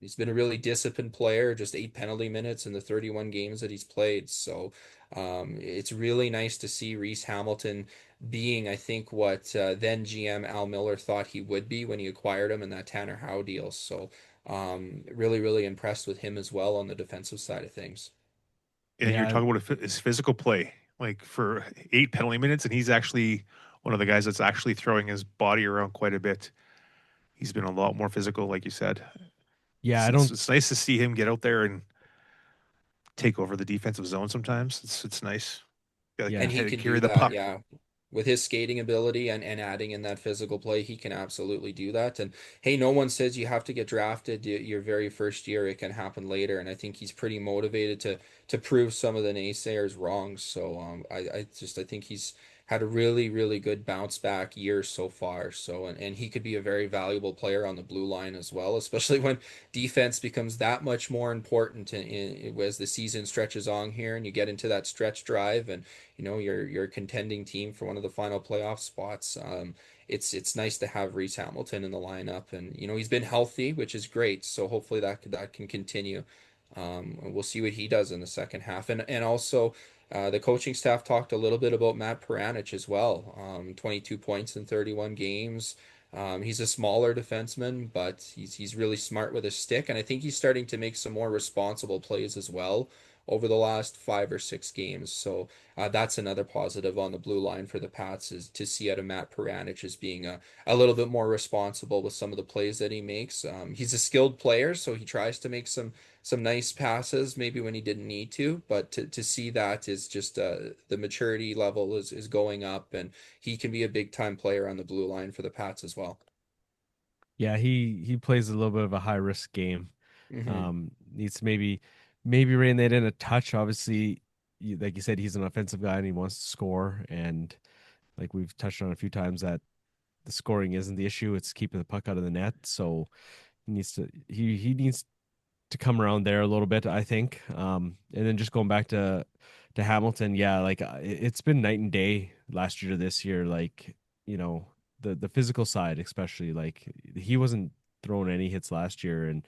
He's been a really disciplined player, just 8 penalty minutes in the 31 games that he's played. So it's really nice to see Reese Hamilton being, I think, what then GM Al Miller thought he would be when he acquired him in that Tanner Howe deal. So really, really impressed with him as well on the defensive side of things. And you're Yeah, talking about his physical play, like for 8 penalty minutes, and he's actually one of the guys that's actually throwing his body around quite a bit. He's been a lot more physical, like you said. yeah, It's I it's, don't. it's nice to see him get out there and take over the defensive zone. Sometimes it's nice. Like, And Yeah. he can can carry do the that, puck. yeah. With his skating ability and adding in that physical play, he can absolutely do that. And hey, no one says you have to get drafted your very first year. It can happen later. And I think he's pretty motivated to prove some of the naysayers wrong. So I think he's had a really, really good bounce back year so far. So and he could be a very valuable player on the blue line as well, especially when defense becomes that much more important as the season stretches on here and you get into that stretch drive and you're a contending team for one of the final playoff spots. It's nice to have Reese Hamilton in the lineup, and he's been healthy, which is great. So hopefully that can continue. We'll see what he does in the second half, and also. The coaching staff talked a little bit about Matt Peranich as well. 22 points in 31 games. He's a smaller defenseman, but he's really smart with his stick, and I think he's starting to make some more responsible plays as well over the last 5 or 6 games. So that's another positive on the blue line for the Pats is to see out of Matt Peranich as being a little bit more responsible with some of the plays that he makes. He's a skilled player, so he tries to make some nice passes maybe when he didn't need to, but to see that is just the maturity level is going up, and he can be a big time player on the blue line for the Pats as well. Yeah, he plays a little bit of a high risk game. Hmm. Needs to maybe rein that in a touch. Obviously, like you said, he's an offensive guy and he wants to score. And like we've touched on a few times, that the scoring isn't the issue; it's keeping the puck out of the net. So he needs to come around there a little bit, I think. And then just going back to Hamilton, yeah, like it's been night and day last year to this year. Like you know the physical side, especially like he wasn't throwing any hits last year, and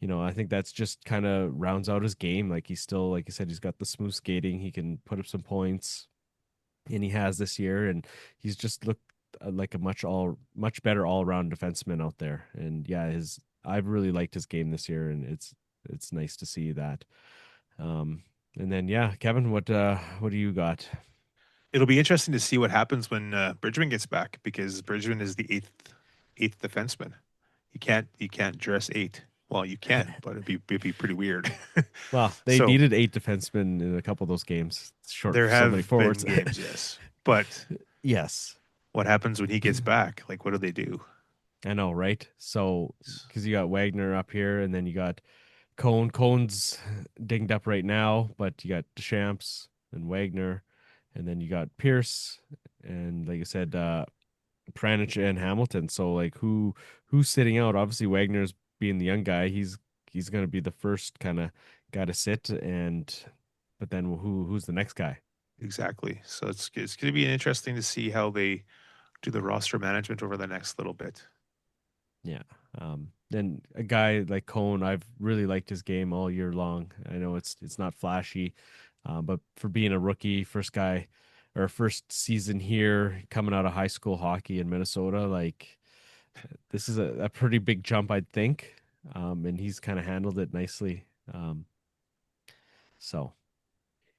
I think that's just kind of rounds out his game. Like he's still, like you said, he's got the smooth skating. He can put up some points, and he has this year, and he's just looked like a much better all around defenseman out there. And yeah, his I've really liked his game this year, and it's nice to see that. Um, and then yeah, Kevin, what do you got? It'll be interesting to see what happens when Bridgman gets back because Bridgman is the eighth defenseman. You can't dress eight. Well, you can, but it'd be pretty weird. Well, they So needed 8 defensemen in a couple of those games. Short there so many have been forwards. games, yes. But Yes. what happens when he gets back? Like, what do they do? I know, right? So, because you got Wagner up here, and then you got Cone. Cone's dinged up right now, but you got Deschamps and Wagner, and then you got Pierce, and like I said, Pranich and Hamilton. So, like, who's sitting out? Obviously, Wagner's being the young guy. He's going to be the first kind of guy to sit, and but then who's the next guy? Exactly. So it's going to be interesting to see how they do the roster management over the next little bit. Yeah. Then a guy like Cone, I've really liked his game all year long. I know it's not flashy, but for being a rookie, first guy or first season here, coming out of high school hockey in Minnesota, like this is a pretty big jump, I'd think. And he's kind of handled it nicely. So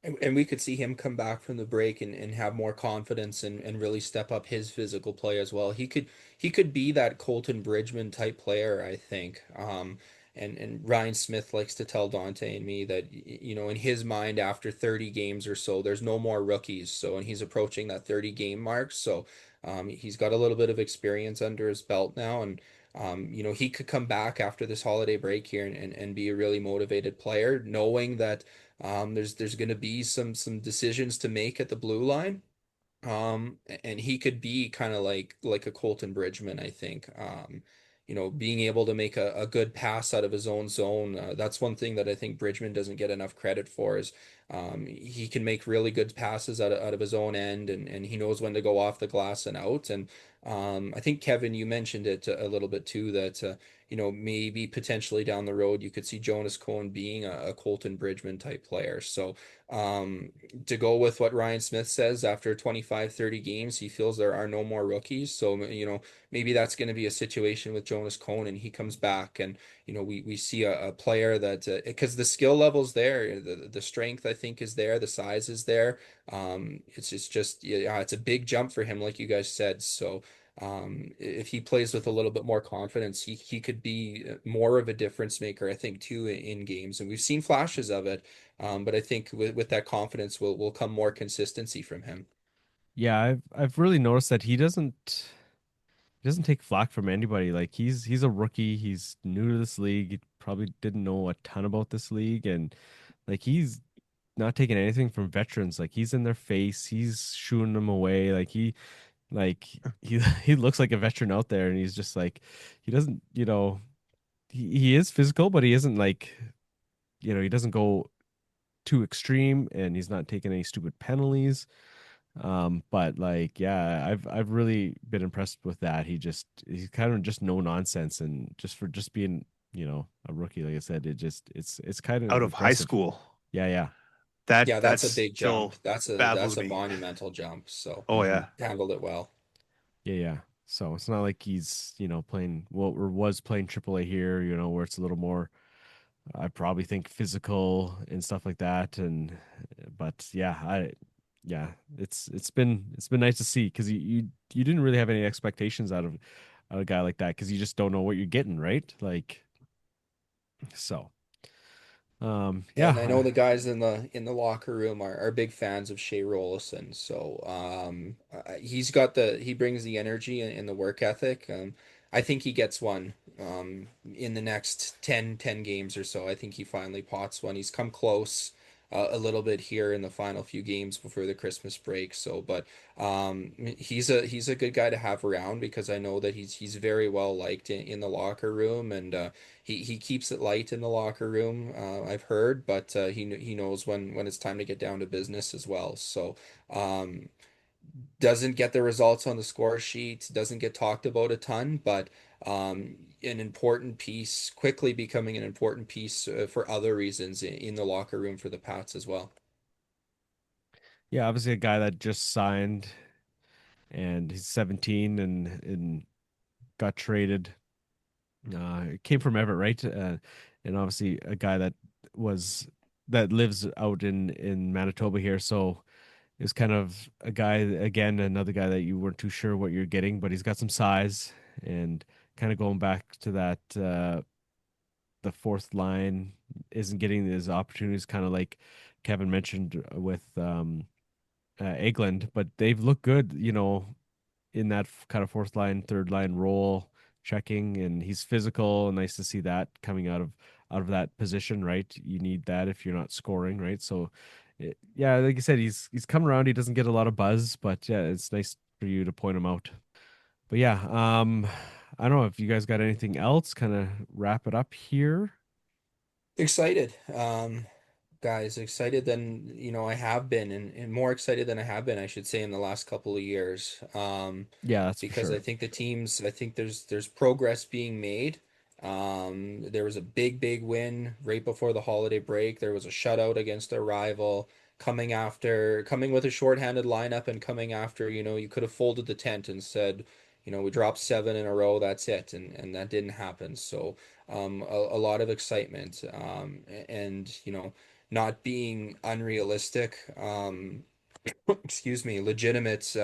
And we could see him come back from the break and have more confidence and really step up his physical play as well. He could be that Colton Bridgman type player, I think. And Ryan Smith likes to tell Dante and me that in his mind after 30 games or so, there's no more rookies. So and he's approaching that 30 game mark. So he's got a little bit of experience under his belt now and he could come back after this holiday break here and be a really motivated player, knowing that there's going to be some decisions to make at the blue line. And he could be kind of like a Colton Bridgman, I think. Being able to make a good pass out of his own zone. That's one thing that I think Bridgman doesn't get enough credit for is he can make really good passes out of his own end and he knows when to go off the glass and out. And I think Kevin, you mentioned it a little bit too that maybe potentially down the road you could see Jonas Cohen being a Colton Bridgman type player. So to go with what Ryan Smith says after 25, 30 games, he feels there are no more rookies. So, maybe that's going to be a situation with Jonas Cohen and he comes back and, we see a player that, because the skill level's there, the strength I think is there, the size is there. It's just, yeah, it's a big jump for him, like you guys said. So, If he plays with a little bit more confidence, he could be more of a difference maker, I think, too, in games. And we've seen flashes of it, but I think with that confidence will come more consistency from him. Yeah, I've really noticed that he doesn't take flack from anybody. Like he's a rookie, he's new to this league. He probably didn't know a ton about this league, and like he's not taking anything from veterans. Like he's in their face, he's shooing them away. Like he he looks like a veteran out there, and he's just like he doesn't, he is physical, but he isn't like, he doesn't go too extreme, and he's not taking any stupid penalties. But like, yeah, I've really been impressed with that. He's kind of just no nonsense, and just for just being, a rookie, like I said, it's kind of Out of high impressive. school. Yeah, yeah, Yeah, that's a That's big jump. still That's baffles a me. monumental jump. So Oh hmm yeah, handled it well. yeah, yeah. So it's not like he's, playing well or was playing AAA here, where it's a little more, I probably think, physical and stuff like that. And but yeah, yeah, it's been nice to see, because you didn't really have any expectations out of a guy like that, because you just don't know what you're getting, right? Like, so Yeah, yeah, and I know the guys in the locker room are big fans of Shea Rollison. So he brings the energy and the work ethic. I think he gets one in the next ten games or so. I think he finally pots one. He's come close a little bit here in the final few games before the Christmas break. So, but he's a good guy to have around, because I know that he's very well liked in the locker room, and he keeps it light in the locker room. I've heard, but he knows when it's time to get down to business as well. So um, doesn't get the results on the score sheet, doesn't get talked about a ton, but an important piece, quickly becoming an important piece for other reasons in the locker room for the Pats as well. yeah, obviously a guy that just signed, and he's 17, and got traded. It came from Everett, right? And obviously a guy that lives out in Manitoba here, so is kind of a guy, again, another guy that you weren't too sure what you're getting, but he's got some size, and kind of going back to that, the fourth line isn't getting his opportunities, kind of like Kevin mentioned with Egeland, but they've looked good, in that kind of fourth line, third line role, checking, and he's physical. Nice to see that coming out of that position, right? You need that if you're not scoring, right? So, yeah, like you said, he's come around. He doesn't get a lot of buzz, but yeah, it's nice for you to point him out. But yeah, I don't know if you guys got anything else. Kind of wrap it up here. Excited. Guys, excited than I have been, and more excited than I have been, I should say, in the last couple of years. Yeah, that's for Because I sure. think I think there's progress being made. There was a big win right before the holiday break. There was a shutout against their rival, coming with a shorthanded lineup, and coming after, you could have folded the tent and said, we dropped seven in a row, that's it, and that didn't happen. So a lot of excitement, and not being unrealistic. Excuse me, legitimate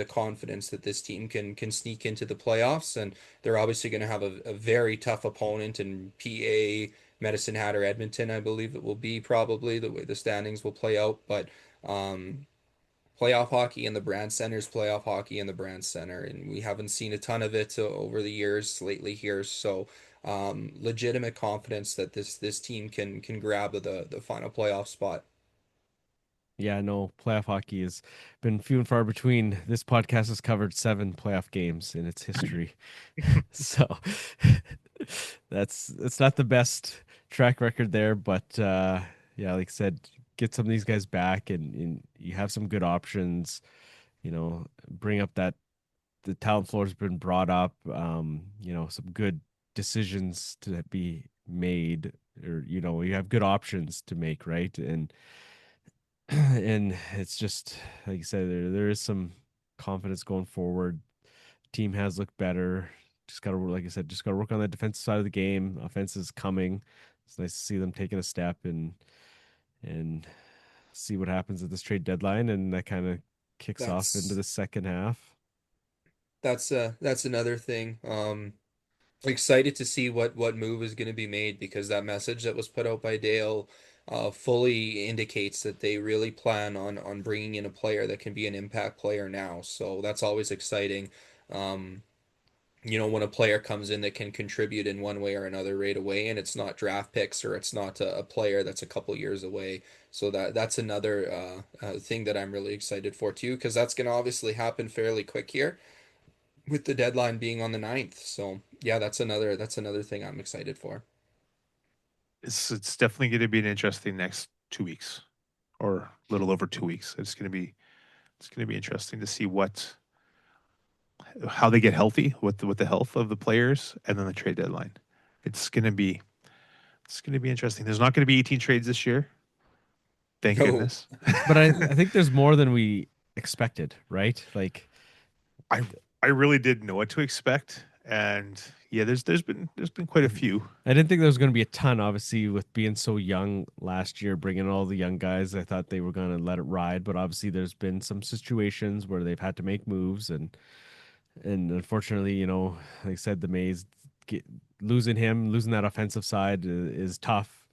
confidence that this team can sneak into the playoffs, and they're obviously going to have a very tough opponent in PA, Medicine Hat, or Edmonton. I believe it will be probably the way the standings will play out, but um, playoff hockey in the Brand Center is playoff hockey in the Brand Center, and we haven't seen a ton of it over the years lately here. So legitimate confidence that this team can grab the final playoff spot. Yeah, no, playoff hockey has been few and far between. This podcast has covered seven playoff games in its history. So that's not the best track record there, but yeah, like I said, get some of these guys back, and you have some good options, bring up that the talent floor has been brought up, some good decisions to be made, or you have good options to make, right? And and it's just like you said, there is some confidence going forward. Team has looked better. Just gotta, like I said, just gotta work on that defensive side of the game. Offense is coming. It's nice to see them taking a step, and see what happens at this trade deadline, and that kind of kicks off into That's the second half. That's another thing. Excited to see what move is going to be made because that message that was put out by Dale fully indicates that they really plan on bringing in a player that can be an impact player now. So that's always exciting. Um, when a player comes in that can contribute in one way or another right away, and it's not draft picks or it's not a player that's a couple years away. So that's another thing that I'm really excited for too, because that's going to obviously happen fairly quick here with the deadline being on the 9th. So yeah, that's another thing I'm excited for. It's definitely going to be an interesting next 2 weeks, or a little over 2 weeks. It's going to be interesting to see how they get healthy with the health of the players, and then the trade deadline. It's going to be it's going to be interesting. There's not going to be 18 trades this year, thank No, goodness. But I think there's more than we expected, right? Like I I really didn't know what to expect, and yeah, there's been quite a few. I didn't think there was going to be a ton, obviously, with being so young last year, bringing all the young guys. I thought they were going to let it ride, but obviously, there's been some situations where they've had to make moves, and unfortunately, like I said, the Mays get, losing that offensive side is tough.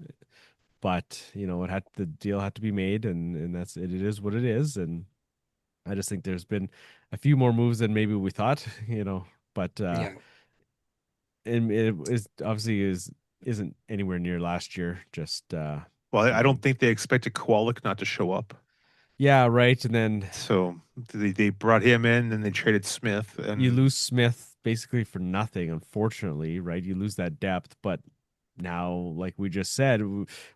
But the deal had to be made, and that's it. It is what it is, and I just think there's been a few more moves than maybe we thought, but yeah, and it is obviously isn't anywhere near last year. Just Well, you I know, don't think they expected Kowalik not to show up, yeah, right. And then so they brought him in, and they traded Smith, you and lose Smith basically for nothing, unfortunately, right? You lose that depth, but now, like we just said,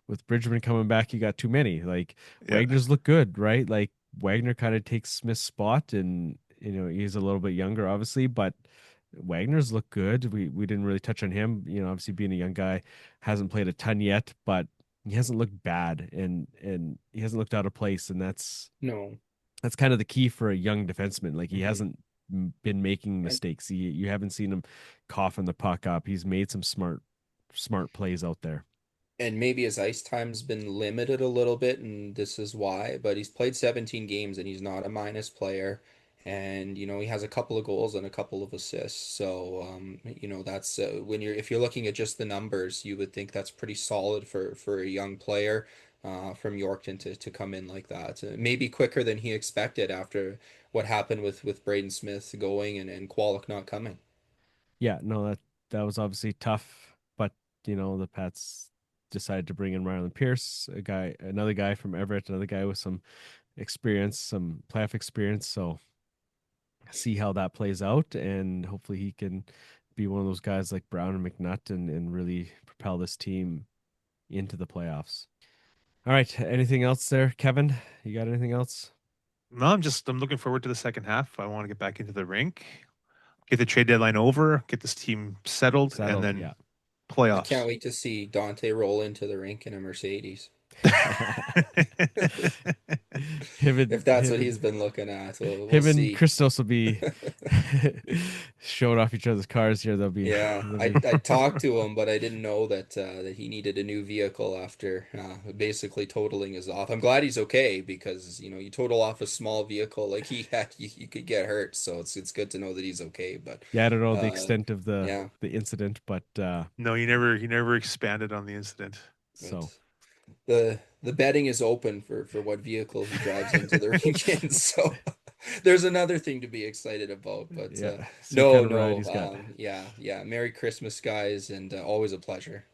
with Bridgman coming back, you got too many. Like yeah, Wagner's look good, right? Like Wagner kind of takes Smith's spot, and he's a little bit younger, obviously, but Wagner's look good. We didn't really touch on him. Obviously being a young guy, hasn't played a ton yet, but he hasn't looked bad, and he hasn't looked out of place, and no. that's kind of the key for a young defenseman. Like he Hmm. hasn't been making And mistakes. You haven't seen him coughing the puck up. He's made some smart plays out there. and maybe his ice time's been limited a little bit, and this is why. But he's played 17 games, and he's not a minus player. And he has a couple of goals and a couple of assists. So that's when if you're looking at just the numbers, you would think that's pretty solid for a young player from Yorkton to come in like that. Maybe quicker than he expected after what happened with Braden Smith going and Kwolek not coming. Yeah, no, that was obviously tough, but the Pats decided to bring in Rylan Pierce, another guy from Everett, another guy with some experience, some playoff experience. So see how that plays out, and hopefully he can be one of those guys like Brown and McNutt, and really propel this team into the playoffs. All right, anything else there, Kevin? You got anything else? no, I'm looking forward to the second half. I want to get back into the rink, get the trade deadline over, get this team settled, and Settled, then yeah. I playoffs. can't wait to see Dante roll into the rink in a Mercedes. him If and that's him what and he's been looking at, we'll him and see. Christos will be showing off each other's cars here. Yeah, They'll be I talked to him, but I didn't know that he needed a new vehicle after basically totaling his off. I'm glad he's okay because you total off a small vehicle like he had, you could get hurt. So it's good to know that he's okay. But yeah. I don't know the uh, extent of the yeah, the incident, but No, he never expanded on the incident. so but the betting is open for what vehicle he drives into the rink in. So there's another thing to be excited about. But yeah, see what no, kind of ride no, he's got. yeah. Merry Christmas, guys, and always a pleasure.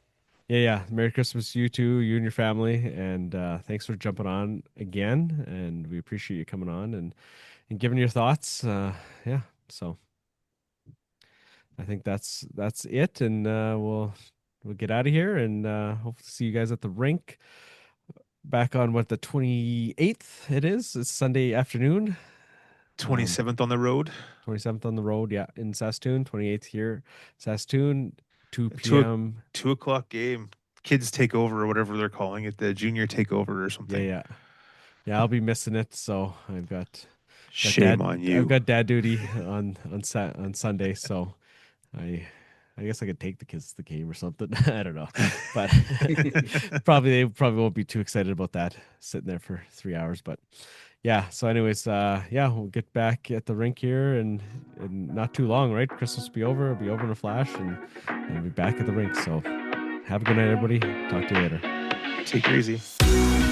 Yeah, yeah. Merry Christmas to you too, you and your family, and thanks for jumping on again. And we appreciate you coming on and giving your thoughts. Yeah, so I think that's it, and we'll get out of here, and hope to see you guys at the rink back on what, the 28th it is. It's Sunday afternoon. 27th on the road, 27th on the road, yeah, in Saskatoon, 28th here, Saskatoon, 2 two p.m. 2 o'clock game. Kids take over or whatever they're calling it, the junior takeover or Yeah, something. yeah. Yeah, I'll be missing it, so got Shame on I've you. got dad duty on Sunday, so I I guess I could take the kids to the game or something. I don't know, but All probably they probably won't be too excited about that sitting there for 3 hours. But yeah. So, anyways, yeah, we'll get back at the rink here and not too long, right? Christmas will be over. It'll be over in a flash, and we'll be back at the rink. So, have a good night, everybody. Talk to you later. Take it easy.